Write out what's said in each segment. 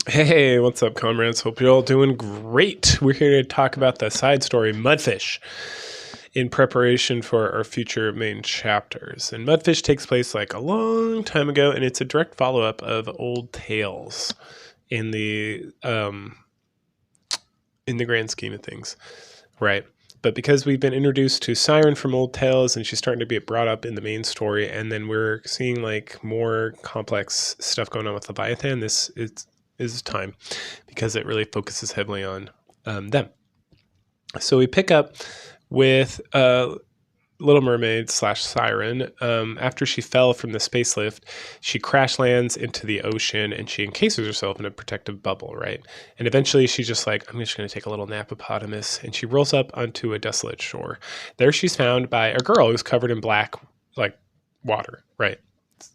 Hey, what's up, comrades? Hope you're all doing great. We're here to talk about the side story Mudfish in preparation for our future main chapters. And Mudfish takes place like a long time ago, and it's a direct follow-up of old tales in the grand scheme of things, right? But because we've been introduced to Siren from Old Tales and she's starting to be brought up in the main story, and then we're seeing like more complex stuff going on with Leviathan, this is time because it really focuses heavily on them. So we pick up with Little Mermaid / Siren. After she fell from the space lift, she crash lands into the ocean and she encases herself in a protective bubble, right? And eventually she's just like, I'm just going to take a little napopotamus, and she rolls up onto a desolate shore. There she's found by a girl who's covered in black, like water, right?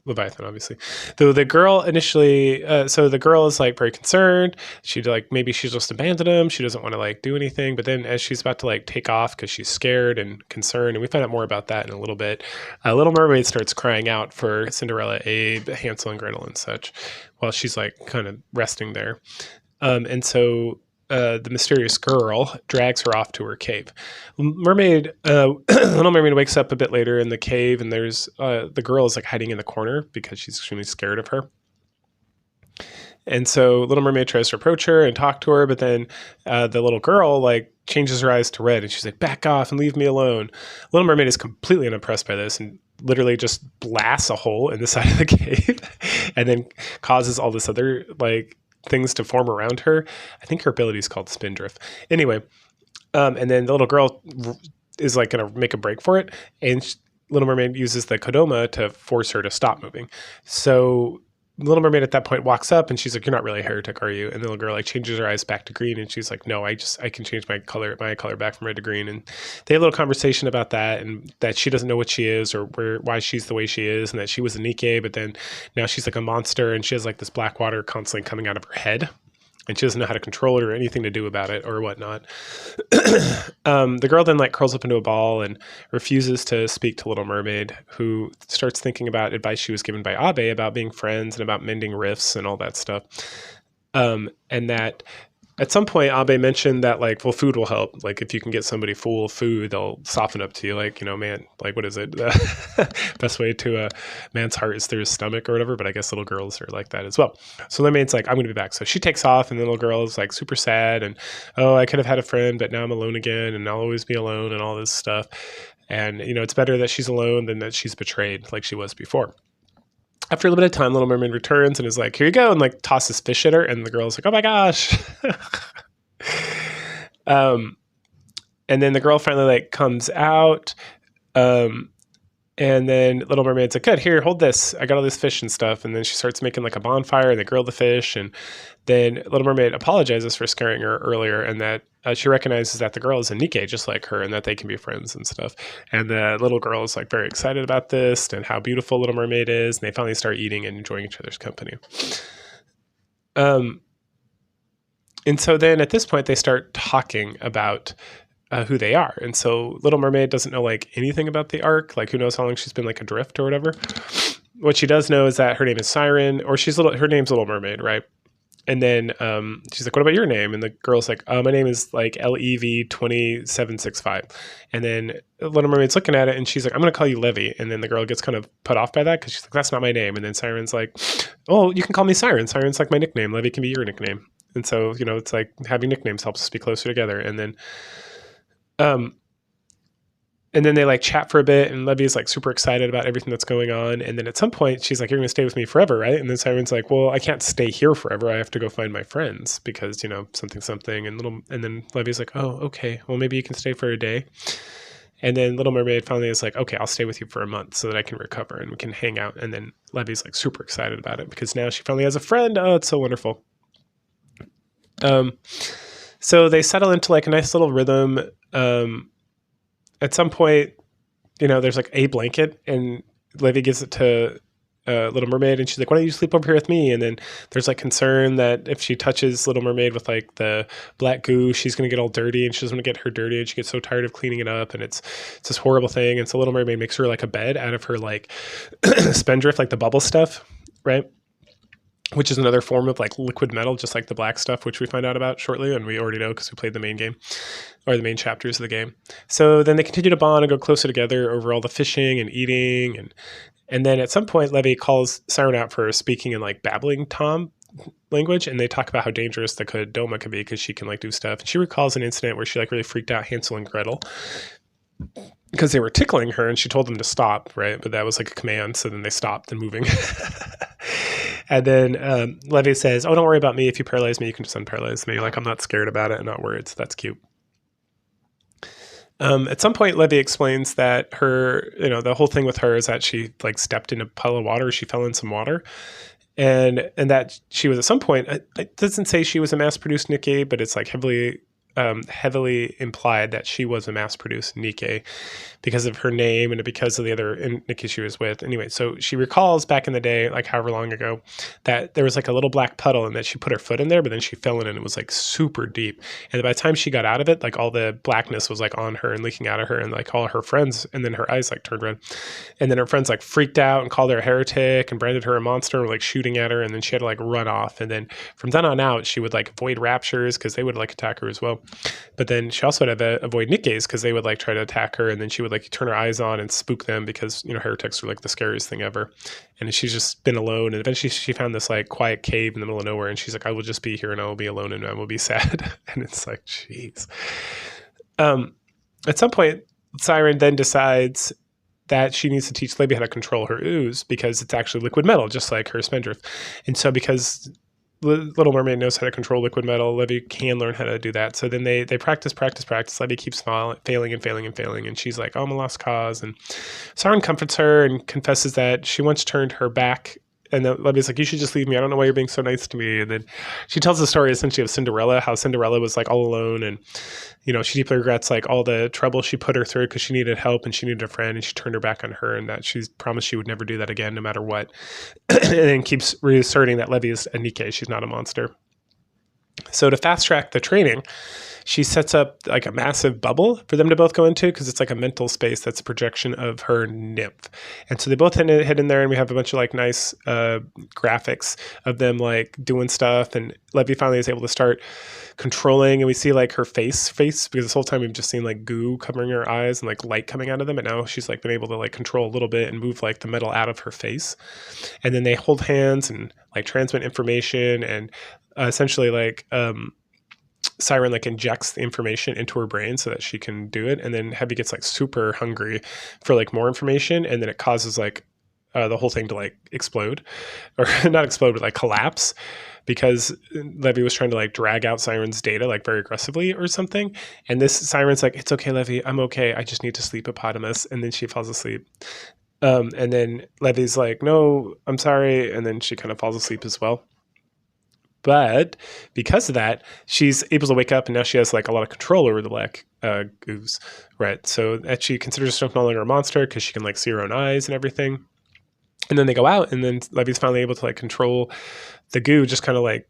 Leviathan, obviously. Though the girl initially, so the girl is like very concerned. She like maybe she's just abandoned him. She doesn't want to like do anything. But then as she's about to like take off because she's scared and concerned, and we find out more about that in a little bit. Little Mermaid starts crying out for Cinderella, Abe, Hansel and Gretel, and such, while she's like kind of resting there. And so the mysterious girl drags her off to her cave. Little Mermaid wakes up a bit later in the cave, and there's the girl is like hiding in the corner because she's extremely scared of her. And so Little Mermaid tries to approach her and talk to her, but then the little girl like changes her eyes to red, and she's like, "Back off and leave me alone." Little Mermaid is completely unimpressed by this and literally just blasts a hole in the side of the cave, and then causes all this other like things to form around her. I think her ability is called Spindrift. Anyway, and then the little girl is like going to make a break for it, and Little Mermaid uses the Kodama to force her to stop moving. So Little Mermaid at that point walks up and she's like, "You're not really a heretic, are you?" And the little girl like changes her eyes back to green, and she's like, "No, I can change my color back from red to green." And they have a little conversation about that, and that she doesn't know what she is or why she's the way she is, and that she was a Nikke, but then now she's like a monster, and she has like this black water constantly coming out of her head, and she doesn't know how to control it or anything to do about it or whatnot. The girl then like curls up into a ball and refuses to speak to Little Mermaid, who starts thinking about advice she was given by Abe about being friends and about mending rifts and all that stuff. And that at some point Abe mentioned that like, well, food will help. Like if you can get somebody full of food, they'll soften up to you. Like, you know, man, like what is it? Best way to a man's heart is through his stomach or whatever. But I guess little girls are like that as well. So Little Mermaid's like, I'm going to be back. So she takes off, and the little girl is like super sad. And, oh, I could have had a friend, but now I'm alone again, and I'll always be alone and all this stuff. And, you know, it's better that she's alone than that she's betrayed like she was before. After a little bit of time, Little Mermaid returns and is like, "Here you go," and like tosses fish at her, and the girl's like, "Oh my gosh." And then the girl finally like comes out, and then Little Mermaid's like, "Good, here, hold this. I got all this fish and stuff." And then she starts making like a bonfire, and they grill the fish. And then Little Mermaid apologizes for scaring her earlier, and that she recognizes that the girl is a Nikke just like her, and that they can be friends and stuff. And the little girl is like very excited about this and how beautiful Little Mermaid is. And they finally start eating and enjoying each other's company. And so then at this point, they start talking about who they are. And so Little Mermaid doesn't know like anything about the arc. Like who knows how long she's been like adrift or whatever. What she does know is that her name is Siren, or her name's Little Mermaid, right? And then she's like, "What about your name?" And the girl's like, "My name is like LEV2765. And then Little Mermaid's looking at it, and she's like, "I'm going to call you Levi." And then the girl gets kind of put off by that because she's like, "That's not my name." And then Siren's like, "Oh, you can call me Siren. Siren's like my nickname. Levi can be your nickname." And so, you know, it's like having nicknames helps us be closer together. And then they like chat for a bit, and Levi's like super excited about everything that's going on. And then at some point she's like, "You're going to stay with me forever, right?" And then Siren's like, "Well, I can't stay here forever. I have to go find my friends because, you know, something. And then Levi's like, "Oh, okay. Well, maybe you can stay for a day." And then Little Mermaid finally is like, "Okay, I'll stay with you for a month so that I can recover and we can hang out." And then Levi's like super excited about it because now she finally has a friend. Oh, it's so wonderful. So they settle into like a nice little rhythm. At some point, you know, there's like a blanket, and Levi gives it to Little Mermaid, and she's like, "Why don't you sleep over here with me?" And then there's like concern that if she touches Little Mermaid with like the black goo, she's going to get all dirty, and she doesn't want to get her dirty, and she gets so tired of cleaning it up, and it's this horrible thing. And so Little Mermaid makes her like a bed out of her like spendthrift, like the bubble stuff, right? which is another form of like liquid metal, just like the black stuff, which we find out about shortly, and we already know because we played the main game, or the main chapters of the game. So then they continue to bond and go closer together over all the fishing and eating, and then at some point Levi calls Siren out for speaking in like babbling Tom language, and they talk about how dangerous the Kodama can be because she can like do stuff. And she recalls an incident where she like really freaked out Hansel and Gretel because they were tickling her, and she told them to stop, right? But that was like a command, so then they stopped and moving. And then Levi says, "Oh, don't worry about me. If you paralyze me, you can just unparalyze me." Like, I'm not scared about it and not worried, so that's cute. At some point, Levi explains that her, the whole thing with her is that she like stepped in a puddle of water. She fell in some water. And that she was at some point, it doesn't say she was a mass-produced Nikke, but it's like heavily implied that she was a mass-produced Nikke because of her name and because of the other Nikke she was with. Anyway, so she recalls back in the day, like however long ago, that there was like a little black puddle and that she put her foot in there, but then she fell in and it was like super deep. And by the time she got out of it, like all the blackness was like on her and leaking out of her, and like all her friends, and then her eyes like turned red. And then her friends like freaked out and called her a heretic and branded her a monster and were like shooting at her, and then she had to like run off. And then from then on out, she would like avoid raptures because they would like attack her as well. But then she also had to avoid Nikkes because they would like try to attack her, and then she would like turn her eyes on and spook them because heretics were like the scariest thing ever. And she's just been alone, and eventually she found this like quiet cave in the middle of nowhere, and she's like, I will just be here and I will be alone and I will be sad. And it's like, jeez. At some point, Siren then decides that she needs to teach Levi how to control her ooze because it's actually liquid metal, just like her spindrift. And so because Little Mermaid knows how to control liquid metal, Levi can learn how to do that. So then they practice. Levi keeps failing, and she's like, oh, I'm a lost cause. And Siren comforts her and confesses that she once turned her back. And then Levi's like, you should just leave me. I don't know why you're being so nice to me. And then she tells the story essentially of Cinderella, how Cinderella was like all alone. And, she deeply regrets like all the trouble she put her through because she needed help and she needed a friend, and she turned her back on her, and that she's promised she would never do that again, no matter what. And then keeps reasserting that Levi is a Nikke. She's not a monster. So to fast track the training, she sets up like a massive bubble for them to both go into because it's like a mental space that's a projection of her nymph. And so they both head in there, and we have a bunch of like nice graphics of them like doing stuff. And Levi finally is able to start controlling, and we see like her face because this whole time we've just seen like goo covering her eyes and like light coming out of them. And now she's like been able to like control a little bit and move like the metal out of her face. And then they hold hands and like transmit information, and essentially like Siren like injects the information into her brain so that she can do it. And then Heavy gets like super hungry for like more information, and then it causes like the whole thing to like explode, or not explode, but like collapse, because Levi was trying to like drag out Siren's data like very aggressively or something. And this Siren's like, it's okay, Levi, I'm okay. I just need to sleep, hippopotamus. And then she falls asleep. And then Levi's like, no, I'm sorry. And then she kind of falls asleep as well. But because of that, she's able to wake up, and now she has like a lot of control over the black goose, right? So that she considers herself no longer a monster because she can like see her own eyes and everything. And then they go out, and then Levi's finally able to like control the goo, just kind of like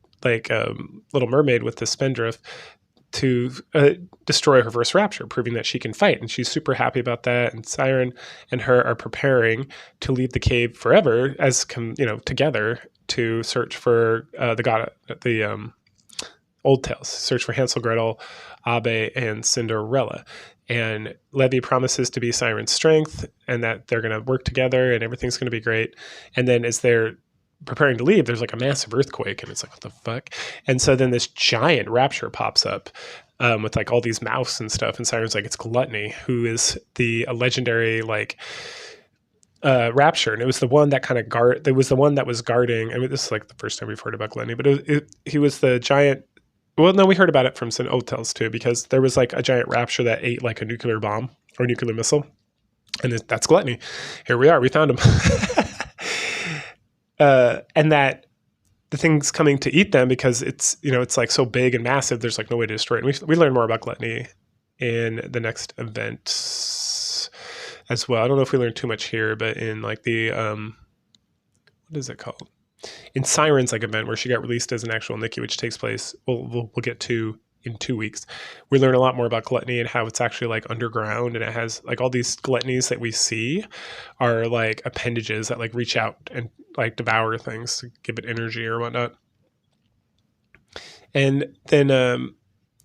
Little Mermaid with the spindrift, to destroy her first rapture, proving that she can fight. And she's super happy about that. And Siren and her are preparing to leave the cave forever as together to search for the old tales, search for Hansel, Gretel, Abe, and Cinderella. And Levi promises to be Siren's strength, and that they're going to work together and everything's going to be great. And then as they're preparing to leave, there's like a massive earthquake, and it's like, what the fuck? And so then this giant rapture pops up with like all these mouths and stuff. And Siren's like, it's Gluttony, who is the legendary like rapture, and it was the one that kind of it was the one that was guarding. I mean, this is like the first time we've heard about Gluttony, but he was the giant. Well, no, we heard about it from some old tales too, because there was like a giant rapture that ate like a nuclear bomb or nuclear missile, and that's Gluttony. Here we are, we found him. And that the thing's coming to eat them because it's it's like so big and massive. There's like no way to destroy it. And we learn more about Gluttony in the next event as well. I don't know if we learned too much here, but in like the what is it called? In Siren's like event where she got released as an actual Nikke, which takes place, we'll get to in 2 weeks. We learn a lot more about Gluttony and how it's actually like underground, and it has like all these gluttonies that we see are like appendages that like reach out and like devour things to give it energy or whatnot. And then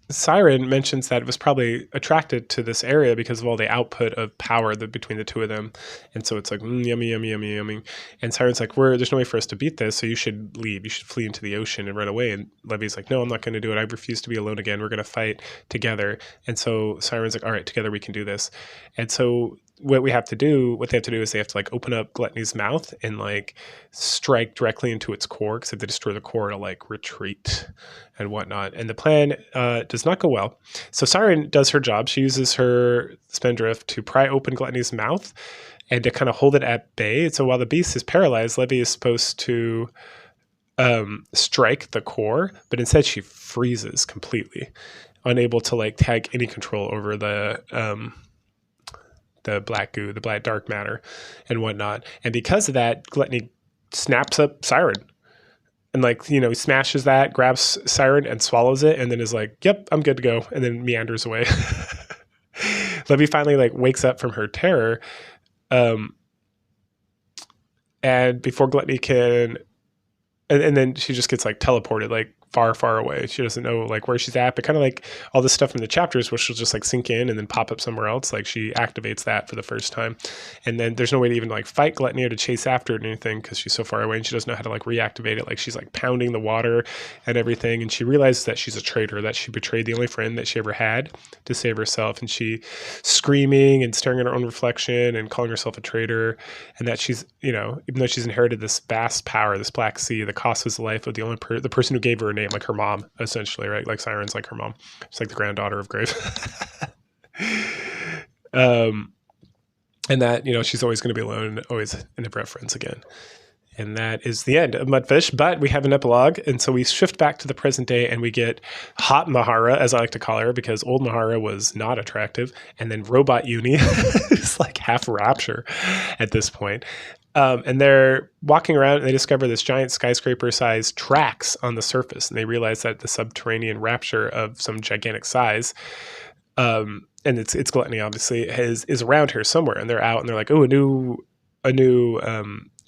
Siren mentions that it was probably attracted to this area because of all the output of power between the two of them. And so it's like, yummy, yummy, yummy, yummy. And Siren's like, there's no way for us to beat this, so you should leave. You should flee into the ocean and run away. And Levi's like, no, I'm not going to do it. I refuse to be alone again. We're going to fight together. And so Siren's like, all right, together we can do this. And so what they have to do is they have to like open up Gluttony's mouth and like strike directly into its core, because if they destroy the core, it'll like retreat and whatnot. And the plan does not go well. So Siren does her job. She uses her spindrift to pry open Gluttony's mouth and to kind of hold it at bay. So while the beast is paralyzed, Levi is supposed to strike the core, but instead she freezes completely, unable to like take any control over the black goo, the black dark matter and whatnot. And because of that, Gluttony snaps up Siren and like, you know, smashes that, grabs Siren and swallows it, and then is like, yep, I'm good to go. And then meanders away. Levi finally like wakes up from her terror. And before Gluttony can, and then she just gets like teleported like far, far away. She doesn't know like where she's at, but kind of like all this stuff from the chapters where she'll just like sink in and then pop up somewhere else. Like she activates that for the first time. And then there's no way to even like fight Gluttony or to chase after it or anything, because she's so far away and she doesn't know how to like reactivate it. Like she's like pounding the water and everything. And she realizes that she's a traitor, that she betrayed the only friend that she ever had to save herself. And she screaming and staring at her own reflection and calling herself a traitor. And that she's, you know, even though she's inherited this vast power, this black sea, the cost was the life of the person who gave her a name, like her mom, essentially, right? Like Siren's like her mom. She's like the granddaughter of Grave. And that, you know, she's always going to be alone, always and never have friends again. And that is the end of Mudfish, but we have an epilogue. And so we shift back to the present day and we get Hot Mahara, as I like to call her, because old Mahara was not attractive. And then Robot Uni is like half Rapture at this point. And they're walking around and they discover this giant skyscraper-sized tracks on the surface. And they realize that the subterranean Rapture of some gigantic size, and it's Gluttony, obviously, is around here somewhere. And they're out and they're like, oh, a new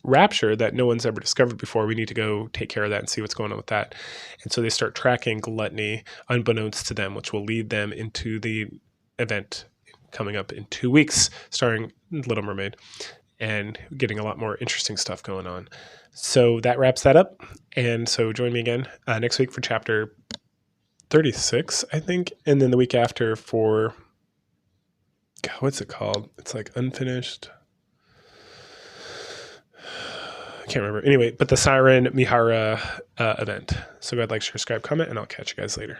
Rapture that no one's ever discovered before. We need to go take care of that and see what's going on with that. And so they start tracking Gluttony unbeknownst to them, which will lead them into the event coming up in 2 weeks, starring Little Mermaid, and getting a lot more interesting stuff going on. So that wraps that up. And so join me again next week for chapter 36, I think. And then the week after for, God, what's it called? It's like Unfinished. I can't remember. Anyway, but the Siren Mihara event. So go ahead, like, share, subscribe, comment, and I'll catch you guys later.